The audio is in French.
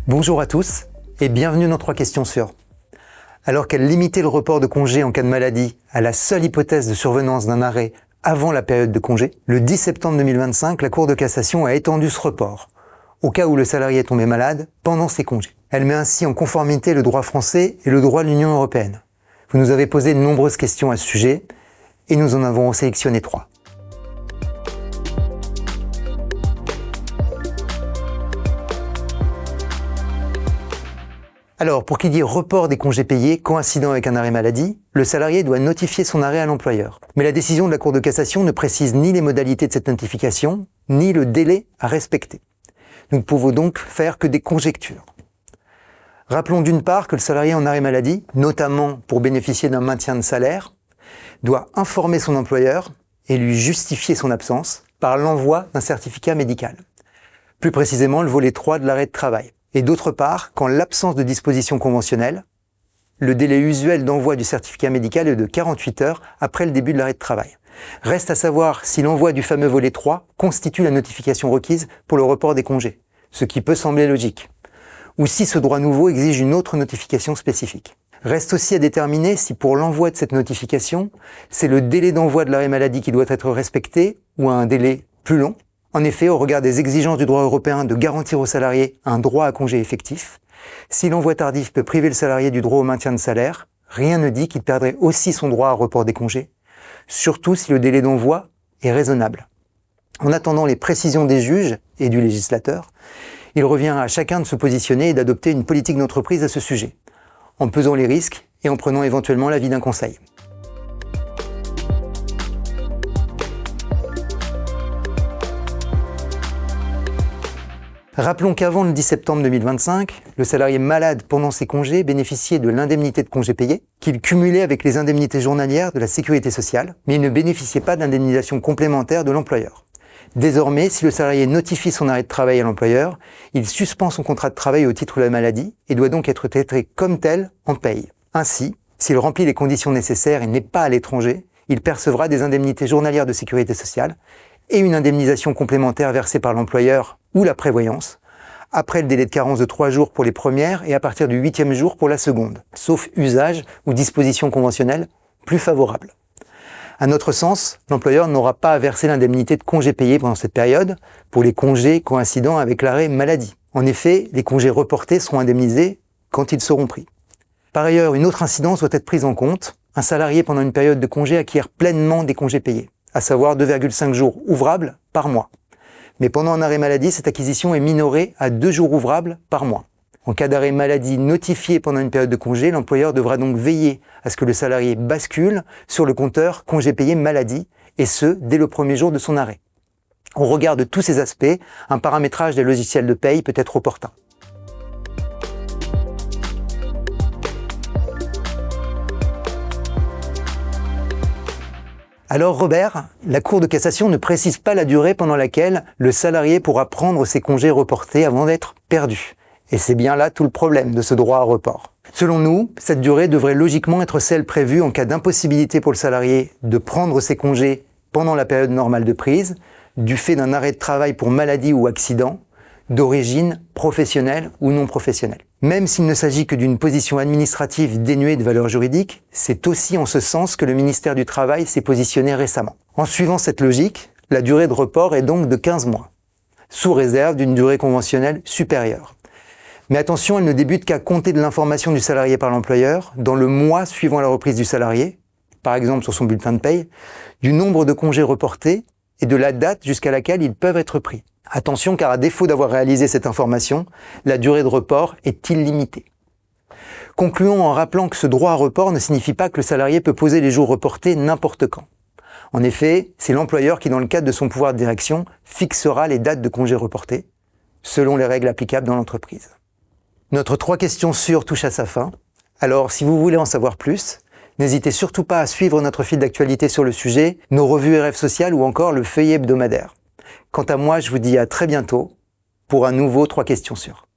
Bonjour à tous et bienvenue dans 3 questions sûres. Alors qu'elle limitait le report de congé en cas de maladie à la seule hypothèse de survenance d'un arrêt avant la période de congé, le 10 septembre 2025, la Cour de cassation a étendu ce report au cas où le salarié est tombé malade pendant ses congés. Elle met ainsi en conformité le droit français et le droit de l'Union européenne. Vous nous avez posé de nombreuses questions à ce sujet et nous en avons sélectionné 3. Alors, pour qu'il y ait report des congés payés coïncidant avec un arrêt maladie, le salarié doit notifier son arrêt à l'employeur. Mais la décision de la Cour de cassation ne précise ni les modalités de cette notification, ni le délai à respecter. Nous ne pouvons donc faire que des conjectures. Rappelons d'une part que le salarié en arrêt maladie, notamment pour bénéficier d'un maintien de salaire, doit informer son employeur et lui justifier son absence par l'envoi d'un certificat médical. Plus précisément, le volet 3 de l'arrêt de travail. Et d'autre part, qu'en l'absence de disposition conventionnelle, le délai usuel d'envoi du certificat médical est de 48 heures après le début de l'arrêt de travail. Reste à savoir si l'envoi du fameux volet 3 constitue la notification requise pour le report des congés, ce qui peut sembler logique, ou si ce droit nouveau exige une autre notification spécifique. Reste aussi à déterminer si pour l'envoi de cette notification, c'est le délai d'envoi de l'arrêt maladie qui doit être respecté ou un délai plus long. En effet, au regard des exigences du droit européen de garantir aux salariés un droit à congé effectif, si l'envoi tardif peut priver le salarié du droit au maintien de salaire, rien ne dit qu'il perdrait aussi son droit à report des congés, surtout si le délai d'envoi est raisonnable. En attendant les précisions des juges et du législateur, il revient à chacun de se positionner et d'adopter une politique d'entreprise à ce sujet, en pesant les risques et en prenant éventuellement l'avis d'un conseil. Rappelons qu'avant le 10 septembre 2025, le salarié malade pendant ses congés bénéficiait de l'indemnité de congés payés, qu'il cumulait avec les indemnités journalières de la sécurité sociale, mais il ne bénéficiait pas d'indemnisation complémentaire de l'employeur. Désormais, si le salarié notifie son arrêt de travail à l'employeur, il suspend son contrat de travail au titre de la maladie et doit donc être traité comme tel en paye. Ainsi, s'il remplit les conditions nécessaires et n'est pas à l'étranger, il percevra des indemnités journalières de sécurité sociale et une indemnisation complémentaire versée par l'employeur ou la prévoyance, après le délai de carence de 3 jours pour les premières et à partir du 8e jour pour la seconde, sauf usage ou disposition conventionnelle plus favorable. À notre sens, l'employeur n'aura pas à verser l'indemnité de congés payés pendant cette période pour les congés coïncidant avec l'arrêt maladie. En effet, les congés reportés seront indemnisés quand ils seront pris. Par ailleurs, une autre incidence doit être prise en compte. Un salarié pendant une période de congé acquiert pleinement des congés payés, à savoir 2,5 jours ouvrables par mois. Mais pendant un arrêt maladie, cette acquisition est minorée à 2 jours ouvrables par mois. En cas d'arrêt maladie notifié pendant une période de congé, l'employeur devra donc veiller à ce que le salarié bascule sur le compteur congé payé maladie, et ce, dès le premier jour de son arrêt. Au regard de tous ces aspects, un paramétrage des logiciels de paye peut être opportun. Alors Robert, la Cour de cassation ne précise pas la durée pendant laquelle le salarié pourra prendre ses congés reportés avant d'être perdu. Et c'est bien là tout le problème de ce droit à report. Selon nous, cette durée devrait logiquement être celle prévue en cas d'impossibilité pour le salarié de prendre ses congés pendant la période normale de prise, du fait d'un arrêt de travail pour maladie ou accident, d'origine professionnelle ou non professionnelle. Même s'il ne s'agit que d'une position administrative dénuée de valeur juridique, c'est aussi en ce sens que le ministère du Travail s'est positionné récemment. En suivant cette logique, la durée de report est donc de 15 mois, sous réserve d'une durée conventionnelle supérieure. Mais attention, elle ne débute qu'à compter de l'information du salarié par l'employeur dans le mois suivant la reprise du salarié, par exemple sur son bulletin de paye, du nombre de congés reportés et de la date jusqu'à laquelle ils peuvent être pris. Attention, car à défaut d'avoir réalisé cette information, la durée de report est illimitée. Concluons en rappelant que ce droit à report ne signifie pas que le salarié peut poser les jours reportés n'importe quand. En effet, c'est l'employeur qui, dans le cadre de son pouvoir de direction, fixera les dates de congés reportés, selon les règles applicables dans l'entreprise. Notre 3 questions sûres touche à sa fin. Alors, si vous voulez en savoir plus, n'hésitez surtout pas à suivre notre fil d'actualité sur le sujet, nos revues RF Social ou encore le feuillet hebdomadaire. Quant à moi, je vous dis à très bientôt pour un nouveau 3 questions sûres.